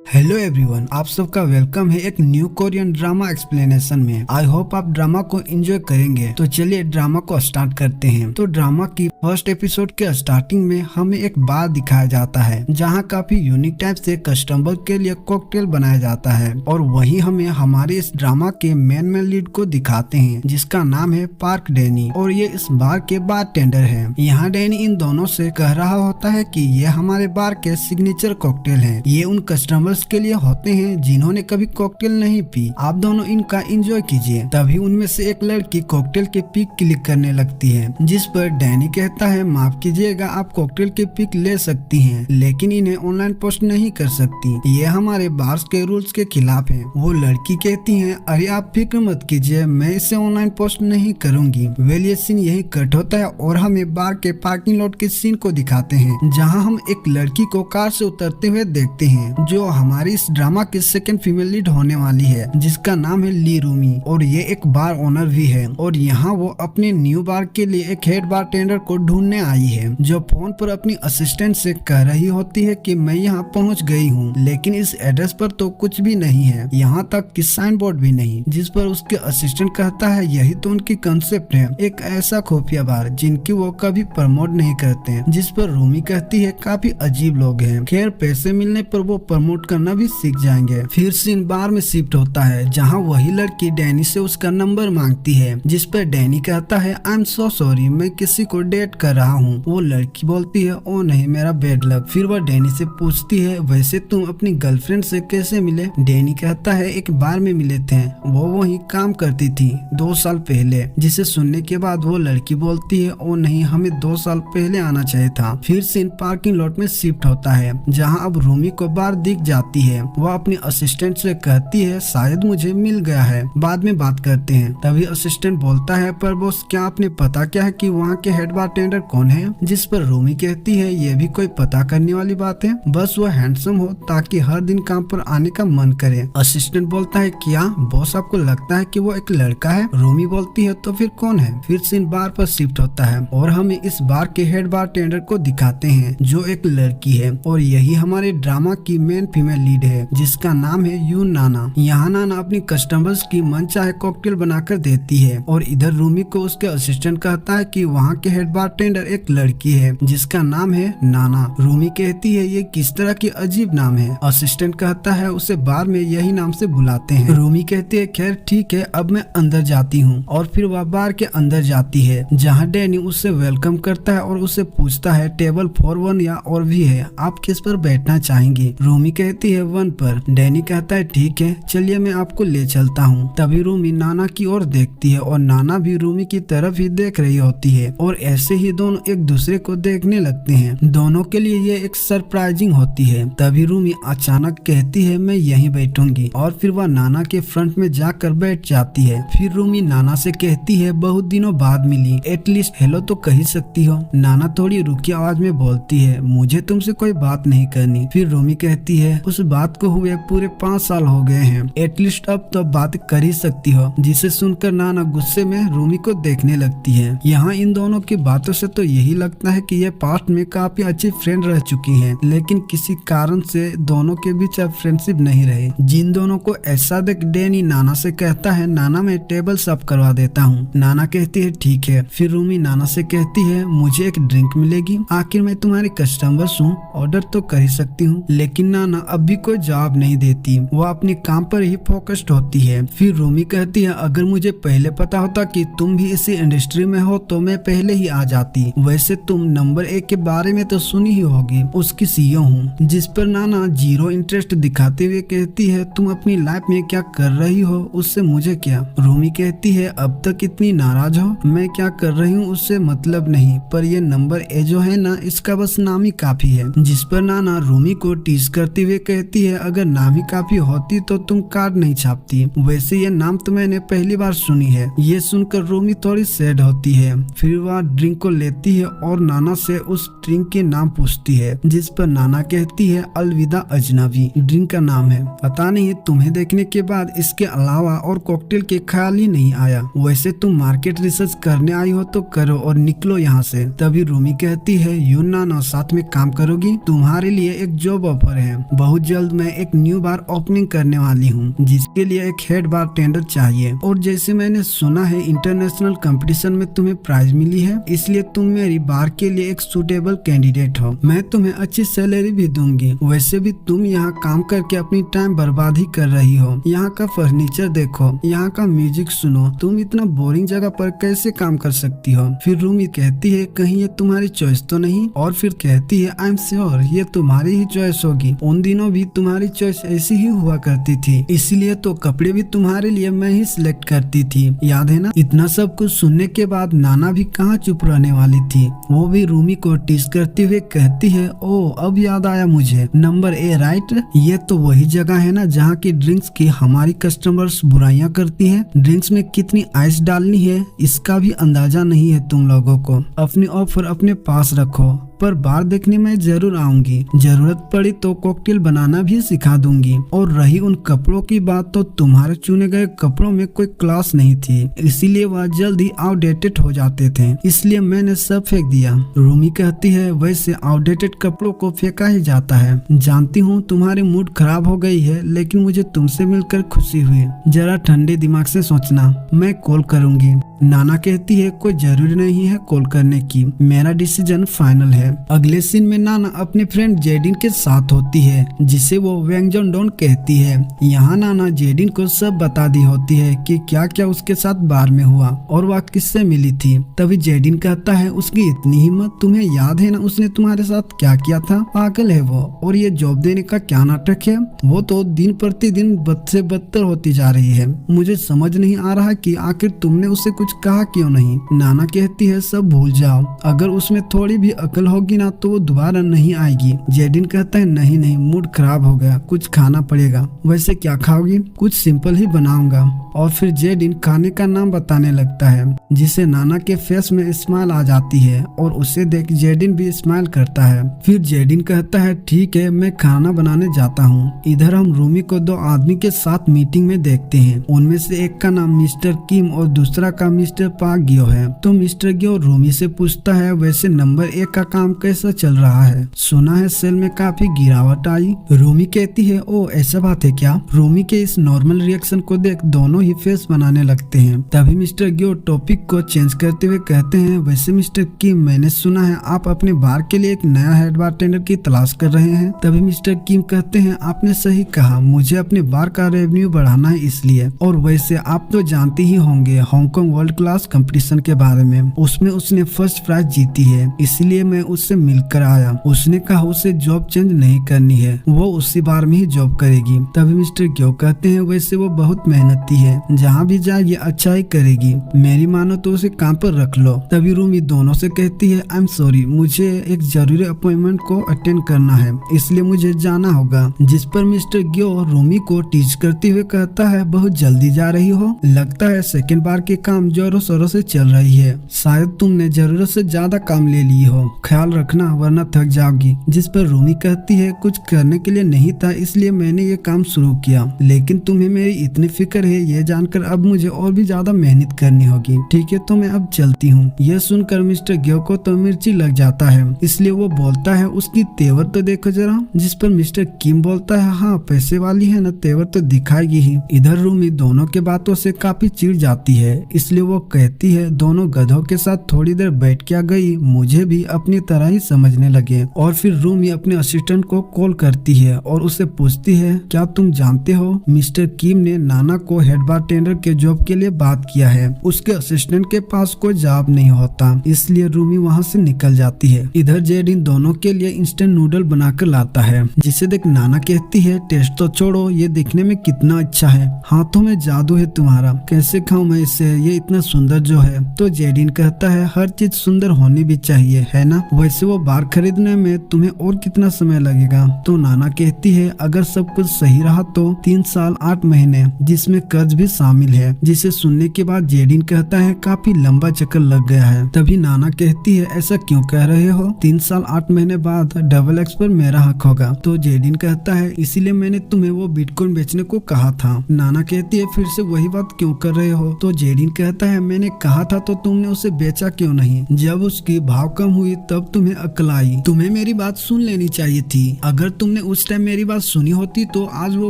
Hello everyone, आप सबका welcome है एक न्यू कोरियन ड्रामा एक्सप्लेनेशन में। आई होप आप ड्रामा को एंजॉय करेंगे। तो चलिए ड्रामा को स्टार्ट करते हैं। तो ड्रामा की फर्स्ट एपिसोड के स्टार्टिंग में हमें एक बार दिखाया जाता है जहां काफी यूनिक टाइप से कस्टमर के लिए कॉकटेल बनाया जाता है, और वहीं हमें हमारे इस ड्रामा के मेन लीड को दिखाते हैं जिसका नाम है पार्क डैनी, और ये इस बार के बारटेंडर है। यहाँ डैनी इन दोनों से कह रहा होता है कि ये हमारे बार के सिग्नेचर कॉकटेल हैं। ये उन कस्टमर्स के लिए होते हैं जिन्होंने कभी कॉकटेल नहीं पी। आप दोनों इनका एंजॉय कीजिए। तभी उनमें से एक लड़की कॉकटेल के पिक क्लिक करने लगती है, जिस पर डैनी कहता है माफ कीजिएगा, आप कॉकटेल के पिक ले सकती हैं लेकिन इन्हें ऑनलाइन पोस्ट नहीं कर सकती, ये हमारे बार्स के रूल्स के खिलाफ है। वो लड़की कहती है अरे आप फिक्र मत कीजिए, मैं इसे ऑनलाइन पोस्ट नहीं करूंगी। वेल ये सीन यही कट होता है और हमें बार के पार्किंग लॉट के सीन को दिखाते हैं जहाँ हम एक लड़की को कार से उतरते हुए देखते हैं जो हमारी इस ड्रामा की सेकंड फीमेल लीड होने वाली है, जिसका नाम है ली रूमी, और ये एक बार ओनर भी है। और यहाँ वो अपने न्यू बार के लिए एक हेड बारटेंडर को ढूंढने आई है, जो फोन पर अपनी असिस्टेंट से कह रही होती है कि मैं यहाँ पहुँच गई हूँ, लेकिन इस एड्रेस पर तो कुछ भी नहीं है, यहाँ तक कि साइन बोर्ड भी नहीं। जिस पर उसके असिस्टेंट कहता है यही तो उनकी कंसेप्ट है, एक ऐसा खुफिया बार जिनकी वो कभी प्रमोट नहीं करते। जिस पर रूमी कहती है काफी अजीब लोग हैं, खैर पैसे मिलने पर वो प्रमोट करना भी सीख जाएंगे। फिर सीन बार में शिफ्ट होता है जहां वही लड़की डैनी से उसका नंबर मांगती है, जिस पर डैनी कहता है आई एम सो सॉरी, मैं किसी को डेट कर रहा हूँ। वो लड़की बोलती है ओ नहीं मेरा बैड लक। फिर वह डैनी से पूछती है वैसे तुम अपनी गर्लफ्रेंड से कैसे मिले? डैनी कहता है एक बार में मिले थे, वो वही काम करती थी 2 साल पहले। जिसे सुनने के बाद वो लड़की बोलती है ओ नहीं, हमें 2 साल पहले आना चाहिए था। फिर सीन पार्किंग लॉट में शिफ्ट होता है जहाँ अब रूमी को बार दिख जाती है। वह अपनी असिस्टेंट से कहती है शायद मुझे मिल गया है, बाद में बात करते हैं। तभी असिस्टेंट बोलता है पर बॉस क्या आपने पता क्या है कि वहाँ के हेड बारटेंडर कौन है? जिस पर रूमी कहती है ये भी कोई पता करने वाली बात है, बस वो हैंडसम हो ताकि हर दिन काम पर आने का मन करे। असिस्टेंट बोलता है क्या बॉस आपको लगता है कि वो एक लड़का है? रूमी बोलती है तो फिर कौन है? फिर सीन बार पर शिफ्ट होता है और हमें इस बार के हेड बारटेंडर को दिखाते हैं जो एक लड़की है, और यही हमारे ड्रामा की मेन फीमेल लीड है जिसका नाम है यून नाना। यहाँ नाना अपनी कस्टमर्स की मनचाहे कॉकटेल बनाकर देती है, और इधर रूमी को उसके असिस्टेंट कहता है कि वहाँ के हेड बारटेंडर एक लड़की है जिसका नाम है नाना। रूमी कहती है ये किस तरह की अजीब नाम है? असिस्टेंट कहता है उसे बार में यही नाम से बुलाते हैं। रूमी कहती है खैर ठीक है, अब मैं अंदर जाती हूँ। और फिर वह बार के अंदर जाती है जहाँ डैनी उससे वेलकम करता है और उसे पूछता है टेबल 4 1 या और भी है, आप किस पर बैठना चाहेंगे? रूमी कहती है 1 पर। डैनी कहता है ठीक है चलिए मैं आपको ले चलता हूँ। तभी रूमी नाना की ओर देखती है और नाना भी रूमी की तरफ ही देख रही होती है, और ऐसे ही दोनों एक दूसरे को देखने लगते हैं। दोनों के लिए ये एक सरप्राइजिंग होती है। तभी रूमी अचानक कहती है मैं यहीं बैठूंगी, और फिर वह नाना के फ्रंट में जाकर बैठ जाती है। फिर रूमी नाना से कहती है बहुत दिनों बाद मिली, एटलीस्ट हेलो तो कह सकती हो। नाना थोड़ी रुकी आवाज में बोलती है मुझे तुमसे कोई बात नहीं करनी। फिर रूमी कहती है उस बात को हुए पूरे 5 साल हो गए हैं, एटलीस्ट अब तो बात कर ही सकती हो। जिसे सुनकर नाना गुस्से में रूमी को देखने लगती है। यहाँ इन दोनों की बातों से तो यही लगता है कि ये पास्ट में काफी अच्छी फ्रेंड रह चुकी हैं, लेकिन किसी कारण से दोनों के बीच अब फ्रेंडशिप नहीं रहे। जिन दोनों को ऐसा देख डैनी नाना से कहता है नाना मैं टेबल साफ करवा देता हूँ। नाना कहती है ठीक है। फिर रूमी नाना से कहती है मुझे एक ड्रिंक मिलेगी, आखिर मैं तुम्हारी कस्टमर्स हूँ, ऑर्डर तो कर ही सकती हूँ। लेकिन नाना अब भी कोई जवाब नहीं देती, वो अपने काम पर ही फोकस्ड होती है। फिर रूमी कहती है अगर मुझे पहले पता होता कि तुम भी इसी इंडस्ट्री में हो तो मैं पहले ही आ जाती। वैसे तुम नंबर 1 के बारे में तो सुनी ही होगी, उसकी सीईओ हूँ। जिस पर नाना 0 इंटरेस्ट दिखाते हुए कहती है तुम अपनी लाइफ में क्या कर रही हो उससे मुझे क्या? रूमी कहती है अब तक इतनी नाराज हो, मैं क्या कर रही हूँ उससे मतलब नहीं, पर ये नंबर ए जो है ना इसका बस नाम ही काफी है। जिस पर नाना रूमी को टीज करते हुए कहती है अगर नाम ही काफी होती तो तुम कार्ड नहीं छापती, वैसे ये नाम तो मैंने पहली बार सुनी है। ये सुनकर रूमी थोड़ी सैड होती है। फिर वह ड्रिंक को लेती है और नाना से उस ड्रिंक के नाम पूछती है, जिस पर नाना कहती है अलविदा अजनबी ड्रिंक का नाम है। पता नहीं तुम्हें देखने के बाद इसके अलावा और कॉकटेल के ख्याल ही नहीं आया। वैसे तुम मार्केट रिसर्च करने आई हो तो करो और निकलो यहाँ से। तभी रूमी कहती है यूं नाना साथ में काम करोगी? तुम्हारे लिए एक जॉब ऑफर है। बहुत जल्द मैं एक न्यू बार ओपनिंग करने वाली हूँ, जिसके लिए एक हेड बार टेंडर चाहिए। और जैसे मैंने सुना है इंटरनेशनल कंपटीशन में तुम्हें प्राइज मिली है, इसलिए तुम मेरी बार के लिए एक सुटेबल कैंडिडेट हो। मैं तुम्हें अच्छी सैलरी भी दूंगी। वैसे भी तुम यहाँ काम करके अपनी टाइम बर्बाद ही कर रही हो। यहाँ का फर्नीचर देखो, यहाँ का म्यूजिक सुनो। तुम इतना बोरिंग जगह पर कैसे काम कर सकती हो? फिर रूमी कहती है कहीं ये तुम्हारी चॉइस तो नहीं? और फिर कहती है आई एम श्योर ये तुम्हारी ही चॉइस होगी। उन दिनों भी तुम्हारी चॉइस ऐसी ही हुआ करती थी, इसलिए तो कपड़े भी तुम्हारे लिए मैं ही सिलेक्ट करती थी, याद है ना? इतना सब कुछ सुनने के बाद नाना भी कहाँ चुप रहने वाली थी। वो भी रूमी को टीज करते हुए कहती है ओ अब याद आया मुझे, नंबर ए राइट? ये तो वही जगह है ना जहाँ की ड्रिंक्स की हमारी कस्टमर्स बुराइयां करती है। ड्रिंक्स में कितनी आइस डालनी है इसका भी अंदाजा नहीं है तुम लोगों को। अपनी ऑफर अपने पास रखो, पर बार देखने में जरूर आऊंगी। जरूरत पड़ी तो कॉकटेल बनाना भी सिखा दूंगी। और रही उन कपड़ों की बात, तो तुम्हारे चुने गए कपड़ों में कोई क्लास नहीं थी, इसीलिए वह जल्द ही आउटडेटेड हो जाते थे, इसलिए मैंने सब फेंक दिया। रूमी कहती है वैसे आउटडेटेड कपड़ों को फेंका ही जाता है। जानती हूँ तुम्हारी मूड खराब हो गई है, लेकिन मुझे तुमसे मिलकर खुशी हुई। जरा ठंडे दिमाग से सोचना, मैं कॉल करूंगी। नाना कहती है कोई जरूरी नहीं है कॉल करने की, मेरा डिसीजन फाइनल है। अगले सीन में नाना अपने फ्रेंड जेडिन के साथ होती है, जिसे वो वेंगजन डॉन कहती है। यहाँ नाना जेडिन को सब बता दी होती है कि क्या क्या उसके साथ बार में हुआ और वह किससे मिली थी। तभी जेडिन कहता है उसकी इतनी हिम्मत, तुम्हें याद है ना उसने तुम्हारे साथ क्या किया था? पागल है वो। और ये जॉब देने का क्या नाटक है? वो तो दिन प्रतिदिन बद से बदतर होती जा रही है। मुझे समझ नहीं आ रहा कि आखिर तुमने उससे कुछ कहा क्यों नहीं? नाना कहती है सब भूल जाओ, अगर उसमें थोड़ी भी अकल होगी ना तो वो दोबारा नहीं आएगी। जेडिन कहता है नहीं नहीं, मूड खराब हो गया, कुछ खाना पड़ेगा। वैसे क्या खाओगी? कुछ सिंपल ही बनाऊंगा। और फिर जेडिन खाने का नाम बताने लगता है, जिसे नाना के फेस में स्माइल आ जाती है और उसे देख जेडिन भी स्माइल करता है। फिर जेडिन कहता है ठीक है मैं खाना बनाने जाता हूँ। इधर हम रूमी को दो आदमी के साथ मीटिंग में देखते हैं। उनमें से एक का नाम मिस्टर किम और दूसरा का मिस्टर पाक गियो है। तो मिस्टर गियो रूमी से पूछता है वैसे नंबर 1 का काम कैसा चल रहा है? सुना है सेल में काफी गिरावट आई। रूमी कहती है ओ ऐसा बात है क्या? रूमी के इस नॉर्मल रिएक्शन को देख दोनों ही फेस बनाने लगते हैं। तभी मिस्टर गियो टॉपिक को चेंज करते हुए कहते हैं वैसे मिस्टर किम मैंने सुना है आप अपने बार के लिए एक नया हेड बारटेंडर की तलाश कर रहे हैं। तभी मिस्टर किम कहते हैं आपने सही कहा, मुझे अपने बार का रेवेन्यू बढ़ाना है इसलिए। और वैसे आप तो जानते ही होंगे हांगकांग वर्ल्ड क्लास कंपटीशन के बारे में, उसमें उसने फर्स्ट प्राइज जीती है, इसलिए मैं उससे मिलकर आया। उसने कहा उसे जॉब चेंज नहीं करनी है, वो उसी बार में ही जॉब करेगी। तभी मिस्टर क्यों कहते हैं वैसे वो बहुत मेहनती है, जहाँ भी जाएगी अच्छा ही करेगी, मेरी मानो तो उसे काम पर रख लो। तभी रूमी दोनों से कहती है आई एम सॉरी, मुझे एक जरूरी अपॉइंटमेंट को अटेंड करना है, इसलिए मुझे जाना होगा। जिस पर मिस्टर गियो रूमी को टीच करते हुए कहता है बहुत जल्दी जा रही हो, लगता है सेकंड बार के काम जोरों शोरों से चल रही है, शायद तुमने जरूरत से ज्यादा काम ले ली हो, ख्याल रखना वरना थक जाओगी। जिस पर रूमी कहती है कुछ करने के लिए नहीं था इसलिए मैंने ये काम शुरू किया, लेकिन तुम्हें मेरी इतनी फिक्र है ये जानकर अब मुझे और भी ज्यादा मेहनत करनी होगी। ठीक है तो मैं अब चलती हूँ। यह सुनकर मिस्टर गियो को तो मिर्ची लग जाता है, इसलिए वो बोलता है उसकी तेवर तो देखो जरा। जिस पर मिस्टर किम बोलता है हाँ पैसे वाली है ना, तेवर तो दिखाएगी ही। इधर रूमी दोनों के बातों से काफी चिढ़ जाती है, इसलिए वो कहती है दोनों गधों के साथ थोड़ी देर बैठ क्या गई, मुझे भी अपनी तरह ही समझने लगे। और फिर रूमी अपने असिस्टेंट को कॉल करती है और उससे पूछती है क्या तुम जानते हो मिस्टर किम ने नाना को हेड बारटेंडर के जॉब के लिए बात किया है। उसके असिस्टेंट के पास कोई जवाब नहीं होता, इसलिए रूमी वहाँ से निकल जाती है। इधर जेडिन दोनों के लिए इंस्टेंट नूडल बनाकर लाता है, जिसे देख नाना कहती है टेस्ट तो छोड़ो, ये दिखने में कितना अच्छा है, हाथों में जादू है तुम्हारा, कैसे खाऊं मैं इसे, ये इतना इतना सुंदर जो है। तो जेडिन कहता है हर चीज सुंदर होनी भी चाहिए, है ना? वैसे वो बार खरीदने में तुम्हें और कितना समय लगेगा? तो नाना कहती है अगर सब कुछ सही रहा तो 3 साल 8 महीने, जिसमें कर्ज भी शामिल है। जिसे सुनने के बाद जेडिन कहता है काफी लंबा चक्कर लग गया है। तभी नाना कहती है ऐसा क्यों कह रहे हो? 3 साल 8 महीने बाद डबल एक्स पर मेरा हक होगा। तो जेडिन कहता है इसीलिए मैंने तुम्हें वो बिटकॉइन बेचने को कहा था। नाना कहती है फिर से वही बात क्यों कर रहे हो? तो जेडिन कहता है मैंने कहा था तो तुमने उसे बेचा क्यों नहीं? जब उसकी भाव कम हुई तब तुम्हें अक्ल आई। तुम्हें मेरी बात सुन लेनी चाहिए थी। अगर तुमने उस टाइम मेरी बात सुनी होती तो आज वो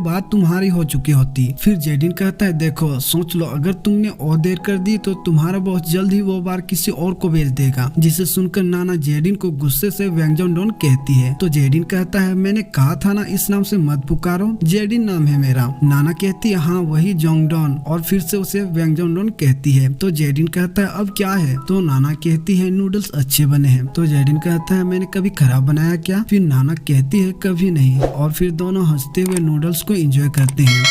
बात तुम्हारी हो चुकी होती। फिर जेडिन कहता है देखो सोच लो, अगर तुमने और देर कर दी तो तुम्हारा बहुत जल्द ही वो बार किसी और को बेच देगा। जिसे सुनकर नाना जेडिन को गुस्से से वेंगजोंडोन कहती है। तो जेडिन कहता है मैंने कहा था ना इस नाम से मत पुकारो, जेडिन नाम है मेरा। नाना कहती है हाँ वही जोंगडोन, और फिर से उसे वेंगजोंडोन कहती है। तो जेडिन कहता है अब क्या है? तो नाना कहती है नूडल्स अच्छे बने हैं। तो जेडिन कहता है मैंने कभी खराब बनाया क्या? फिर नाना कहती है कभी नहीं, और फिर दोनों हंसते हुए नूडल्स को एंजॉय करते हैं।